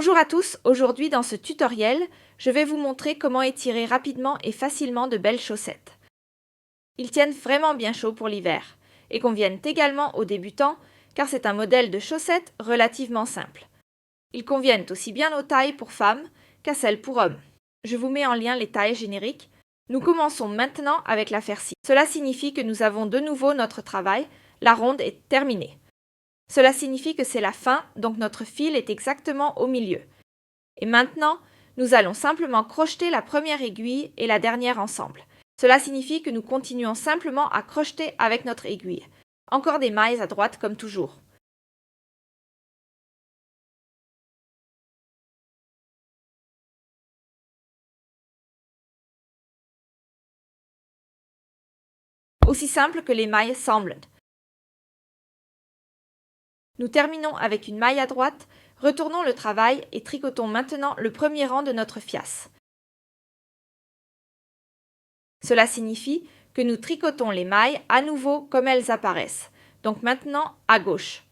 Bonjour à tous, aujourd'hui dans ce tutoriel, je vais vous montrer comment étirer rapidement et facilement de belles chaussettes. Ils tiennent vraiment bien chaud pour l'hiver et conviennent également aux débutants car c'est un modèle de chaussettes relativement simple. Ils conviennent aussi bien aux tailles pour femmes qu'à celles pour hommes. Je vous mets en lien les tailles génériques. Nous commençons maintenant avec la farcie. Cela signifie que nous avons de nouveau notre travail, la ronde est terminée. Cela signifie que c'est la fin, donc notre fil est exactement au milieu. Et maintenant, nous allons simplement crocheter la première aiguille et la dernière ensemble. Cela signifie que nous continuons simplement à crocheter avec notre aiguille. Encore des mailles à droite comme toujours. Aussi simple que les mailles semblent. Nous terminons avec une maille à droite, retournons le travail et tricotons maintenant le premier rang de notre fiasse. Cela signifie que nous tricotons les mailles à nouveau comme elles apparaissent, donc maintenant à gauche.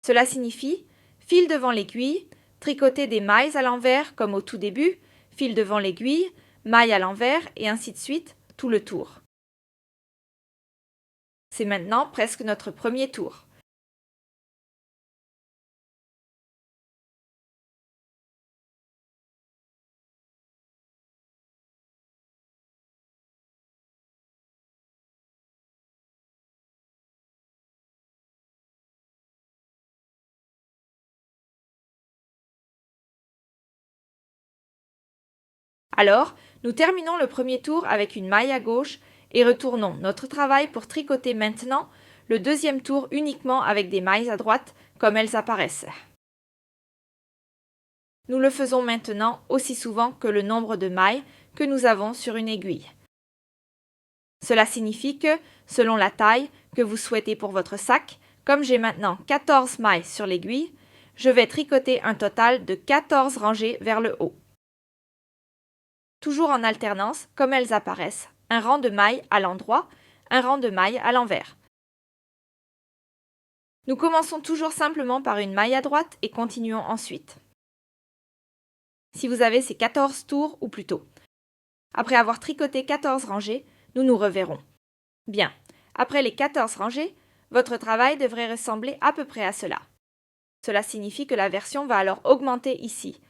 Cela signifie fil devant l'aiguille, tricoter des mailles à l'envers comme au tout début, fil devant l'aiguille, maille à l'envers et ainsi de suite, tout le tour. C'est maintenant presque notre premier tour. Alors, nous terminons le premier tour avec une maille à gauche et retournons notre travail pour tricoter maintenant le deuxième tour uniquement avec des mailles à droite comme elles apparaissent. Nous le faisons maintenant aussi souvent que le nombre de mailles que nous avons sur une aiguille. Cela signifie que, selon la taille que vous souhaitez pour votre sac, comme j'ai maintenant 14 mailles sur l'aiguille, je vais tricoter un total de 14 rangées vers le haut. Toujours en alternance, comme elles apparaissent, un rang de mailles à l'endroit, un rang de mailles à l'envers. Nous commençons toujours simplement par une maille à droite et continuons ensuite. Si vous avez ces 14 tours ou plus tôt. Après avoir tricoté 14 rangées, nous nous reverrons. Bien, après les 14 rangées, votre travail devrait ressembler à peu près à cela. Cela signifie que la version va alors augmenter ici.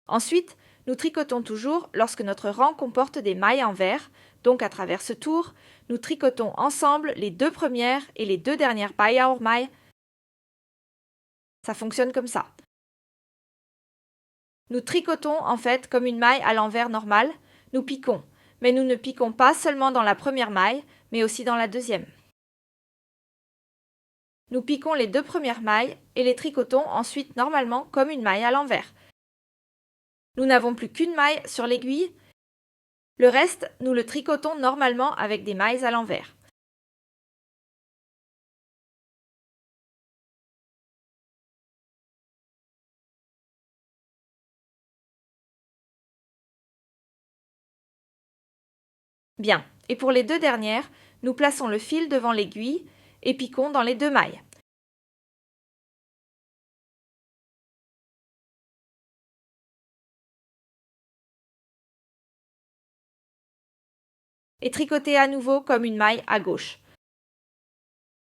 Ensuite, nous tricotons toujours lorsque notre rang comporte des mailles en vert, donc à travers ce tour, nous tricotons ensemble les deux premières et les deux dernières mailles. Ça fonctionne comme ça. Nous tricotons en fait comme une maille à l'envers normale, nous piquons, mais nous ne piquons pas seulement dans la première maille, mais aussi dans la deuxième. Nous piquons les deux premières mailles et les tricotons ensuite normalement comme une maille à l'envers. Nous n'avons plus qu'une maille sur l'aiguille. Le reste, nous le tricotons normalement avec des mailles à l'envers. Bien, et pour les deux dernières, nous plaçons le fil devant l'aiguille et piquons dans les deux mailles. Et tricotez à nouveau comme une maille à gauche.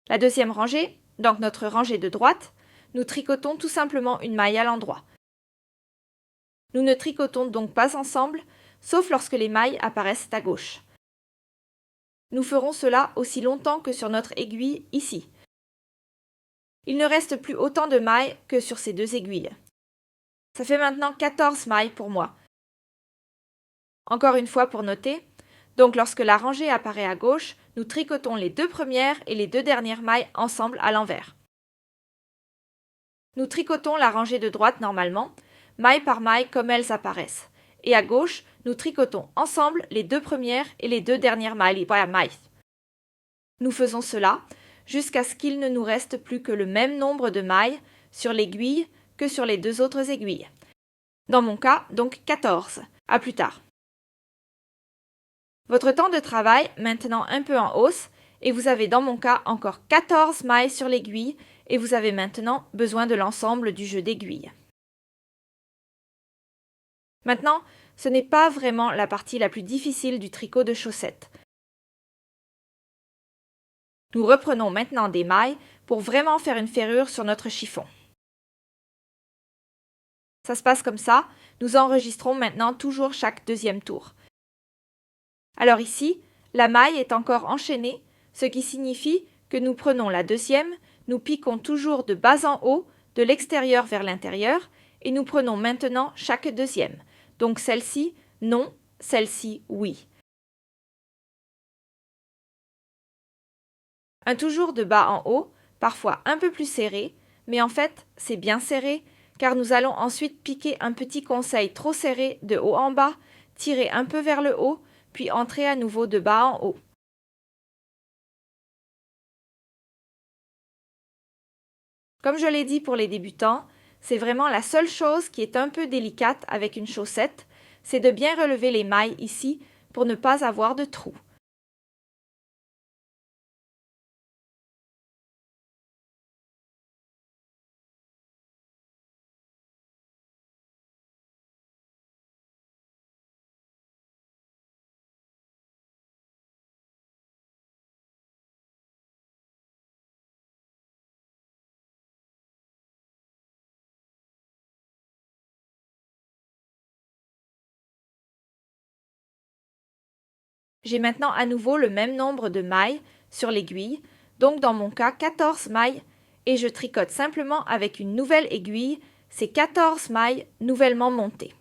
La deuxième rangée, donc notre rangée de droite, nous tricotons tout simplement une maille à l'endroit. Nous ne tricotons donc pas ensemble, sauf lorsque les mailles apparaissent à gauche. Nous ferons cela aussi longtemps que sur notre aiguille ici. Il ne reste plus autant de mailles que sur ces deux aiguilles. Ça fait maintenant 14 mailles pour moi. Encore une fois pour noter, donc lorsque la rangée apparaît à gauche, nous tricotons les deux premières et les deux dernières mailles ensemble à l'envers. Nous tricotons la rangée de droite normalement, maille par maille comme elles apparaissent. Et à gauche, nous tricotons ensemble les deux premières et les deux dernières mailles. Nous faisons cela jusqu'à ce qu'il ne nous reste plus que le même nombre de mailles sur l'aiguille que sur les deux autres aiguilles. Dans mon cas, donc 14. À plus tard. Votre temps de travail, maintenant un peu en hausse, et vous avez dans mon cas encore 14 mailles sur l'aiguille et vous avez maintenant besoin de l'ensemble du jeu d'aiguilles. Maintenant, ce n'est pas vraiment la partie la plus difficile du tricot de chaussettes. Nous reprenons maintenant des mailles pour vraiment faire une ferrure sur notre chiffon. Ça se passe comme ça, nous enregistrons maintenant toujours chaque deuxième tour. Alors ici, la maille est encore enchaînée, ce qui signifie que nous prenons la deuxième, nous piquons toujours de bas en haut, de l'extérieur vers l'intérieur, et nous prenons maintenant chaque deuxième. Donc celle-ci, non, celle-ci, oui. Un toujours de bas en haut, parfois un peu plus serré, mais en fait, c'est bien serré, car nous allons ensuite piquer un petit conseil trop serré de haut en bas, tirer un peu vers le haut, puis entrer à nouveau de bas en haut. Comme je l'ai dit pour les débutants, c'est vraiment la seule chose qui est un peu délicate avec une chaussette, c'est de bien relever les mailles ici pour ne pas avoir de trous. J'ai maintenant à nouveau le même nombre de mailles sur l'aiguille, donc dans mon cas 14 mailles, et je tricote simplement avec une nouvelle aiguille ces 14 mailles nouvellement montées.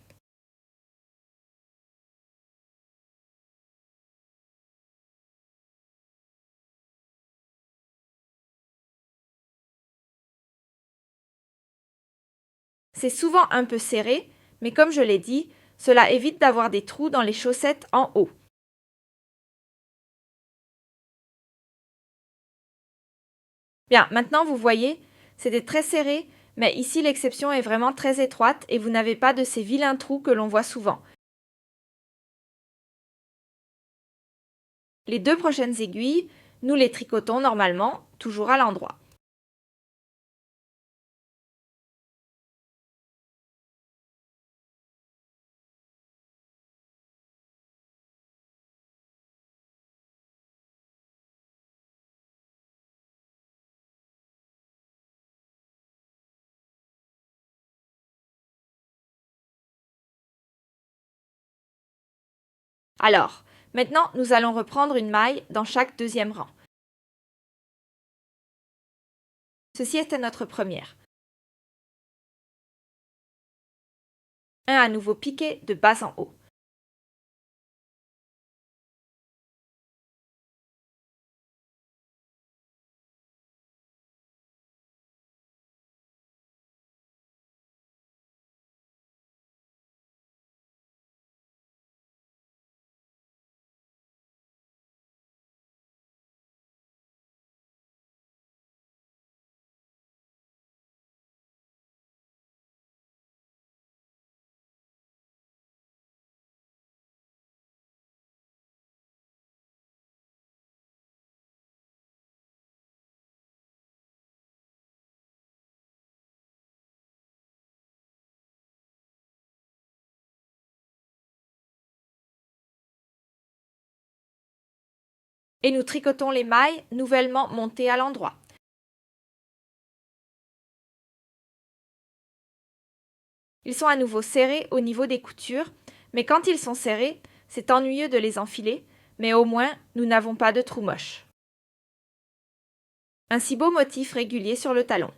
C'est souvent un peu serré, mais comme je l'ai dit, cela évite d'avoir des trous dans les chaussettes en haut. Bien, maintenant vous voyez, c'était très serré, mais ici l'exception est vraiment très étroite et vous n'avez pas de ces vilains trous que l'on voit souvent. Les deux prochaines aiguilles, nous les tricotons normalement, toujours à l'endroit. Alors, maintenant nous allons reprendre une maille dans chaque deuxième rang. Ceci était notre première. Un à nouveau piqué de bas en haut. Et nous tricotons les mailles nouvellement montées à l'endroit. Ils sont à nouveau serrés au niveau des coutures, mais quand ils sont serrés, c'est ennuyeux de les enfiler, mais au moins nous n'avons pas de trous moches. Un si beau motif régulier sur le talon.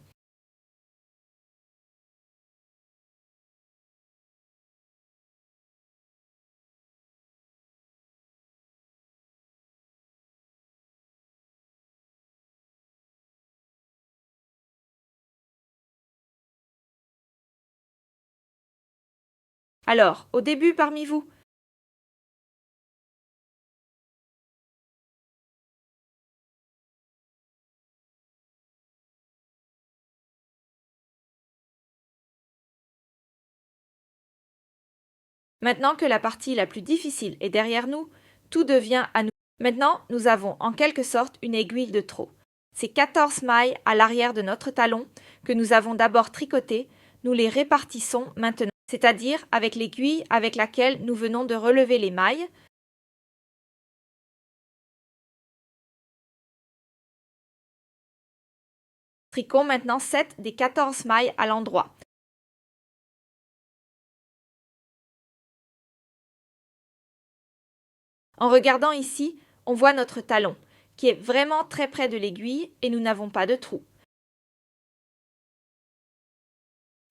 Alors, au début parmi vous, maintenant que la partie la plus difficile est derrière nous, tout devient à nous. Maintenant, nous avons en quelque sorte une aiguille de trop. Ces 14 mailles à l'arrière de notre talon que nous avons d'abord tricotées, nous les répartissons maintenant, c'est-à-dire avec l'aiguille avec laquelle nous venons de relever les mailles. Tricotons maintenant 7 des 14 mailles à l'endroit. En regardant ici, on voit notre talon, qui est vraiment très près de l'aiguille et nous n'avons pas de trou.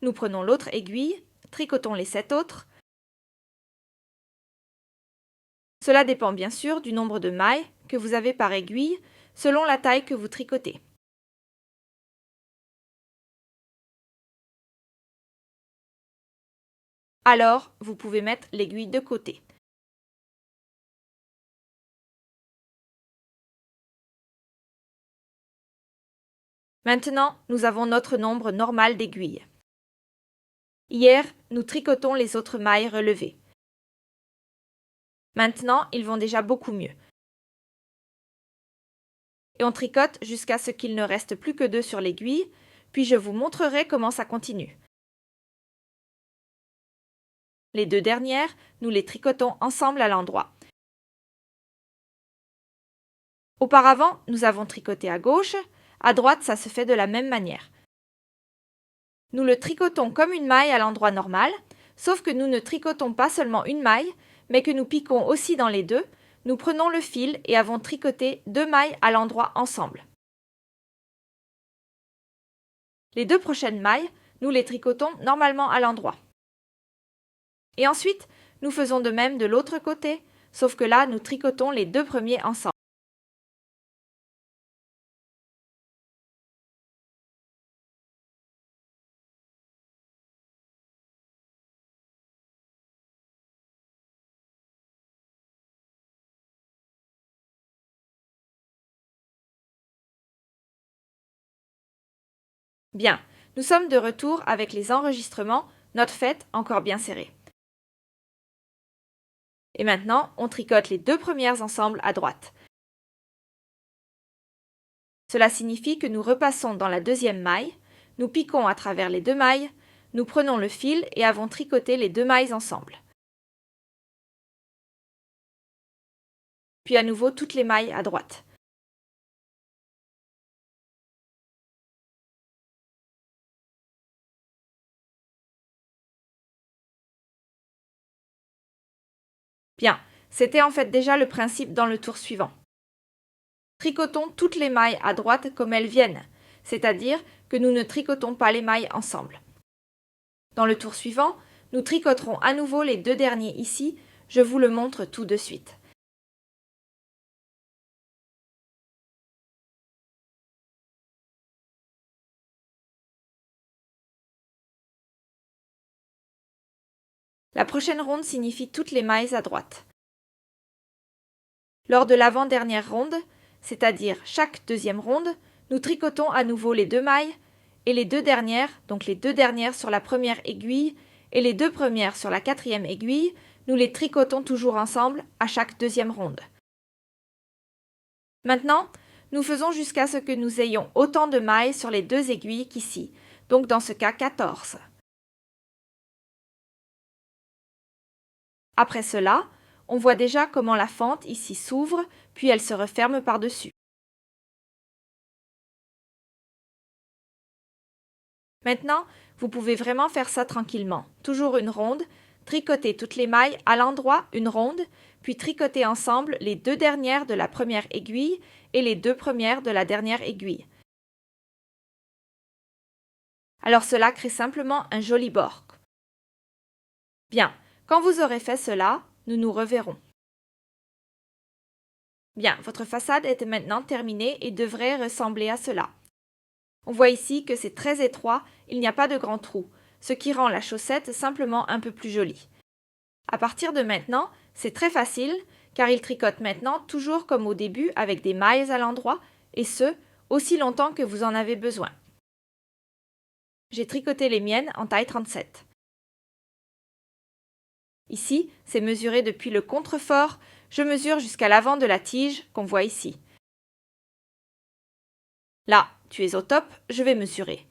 Nous prenons l'autre aiguille, tricotons les 7 autres. Cela dépend bien sûr du nombre de mailles que vous avez par aiguille, selon la taille que vous tricotez. Alors, vous pouvez mettre l'aiguille de côté. Maintenant, nous avons notre nombre normal d'aiguilles. Hier, nous tricotons les autres mailles relevées. Maintenant, ils vont déjà beaucoup mieux. Et on tricote jusqu'à ce qu'il ne reste plus que 2 sur l'aiguille, puis je vous montrerai comment ça continue. Les 2 dernières, nous les tricotons ensemble à l'endroit. Auparavant, nous avons tricoté à gauche, à droite ça se fait de la même manière. Nous le tricotons comme une maille à l'endroit normal, sauf que nous ne tricotons pas seulement une maille, mais que nous piquons aussi dans les deux. Nous prenons le fil et avons tricoté 2 mailles à l'endroit ensemble. Les 2 prochaines mailles, nous les tricotons normalement à l'endroit. Et ensuite, nous faisons de même de l'autre côté, sauf que là, nous tricotons les 2 premiers ensemble. Bien, nous sommes de retour avec les enregistrements, notre fête encore bien serrée. Et maintenant, on tricote les 2 premières ensemble à droite. Cela signifie que nous repassons dans la deuxième maille, nous piquons à travers les 2 mailles, nous prenons le fil et avons tricoté les 2 mailles ensemble. Puis à nouveau toutes les mailles à droite. Bien, c'était en fait déjà le principe dans le tour suivant. Tricotons toutes les mailles à droite comme elles viennent, c'est-à-dire que nous ne tricotons pas les mailles ensemble. Dans le tour suivant, nous tricoterons à nouveau les 2 derniers ici, je vous le montre tout de suite. La prochaine ronde signifie toutes les mailles à droite. Lors de l'avant-dernière ronde, c'est-à-dire chaque deuxième ronde, nous tricotons à nouveau les 2 mailles, et les 2 dernières, donc les 2 dernières sur la première aiguille, et les 2 premières sur la 4e aiguille, nous les tricotons toujours ensemble à chaque deuxième ronde. Maintenant, nous faisons jusqu'à ce que nous ayons autant de mailles sur les 2 aiguilles qu'ici, donc dans ce cas 14. Après cela, on voit déjà comment la fente ici s'ouvre, puis elle se referme par-dessus. Maintenant, vous pouvez vraiment faire ça tranquillement. Toujours une ronde, tricoter toutes les mailles à l'endroit, une ronde, puis tricoter ensemble les 2 dernières de la première aiguille et les 2 premières de la dernière aiguille. Alors cela crée simplement un joli bord. Bien, quand vous aurez fait cela, nous nous reverrons. Bien, votre façade est maintenant terminée et devrait ressembler à cela. On voit ici que c'est très étroit, il n'y a pas de grand trou, ce qui rend la chaussette simplement un peu plus jolie. À partir de maintenant, c'est très facile, car il tricote maintenant toujours comme au début avec des mailles à l'endroit, et ce, aussi longtemps que vous en avez besoin. J'ai tricoté les miennes en taille 37. Ici, c'est mesuré depuis le contrefort, je mesure jusqu'à l'avant de la tige qu'on voit ici. Là, tu es au top, je vais mesurer.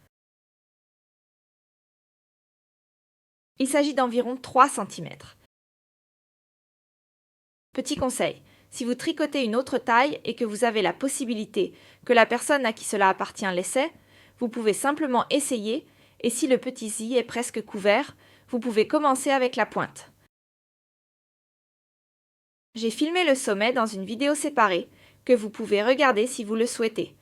Il s'agit d'environ 3 cm. Petit conseil, si vous tricotez une autre taille et que vous avez la possibilité que la personne à qui cela appartient l'essaie, vous pouvez simplement essayer et si le petit zi est presque couvert, vous pouvez commencer avec la pointe. J'ai filmé le sommet dans une vidéo séparée que vous pouvez regarder si vous le souhaitez.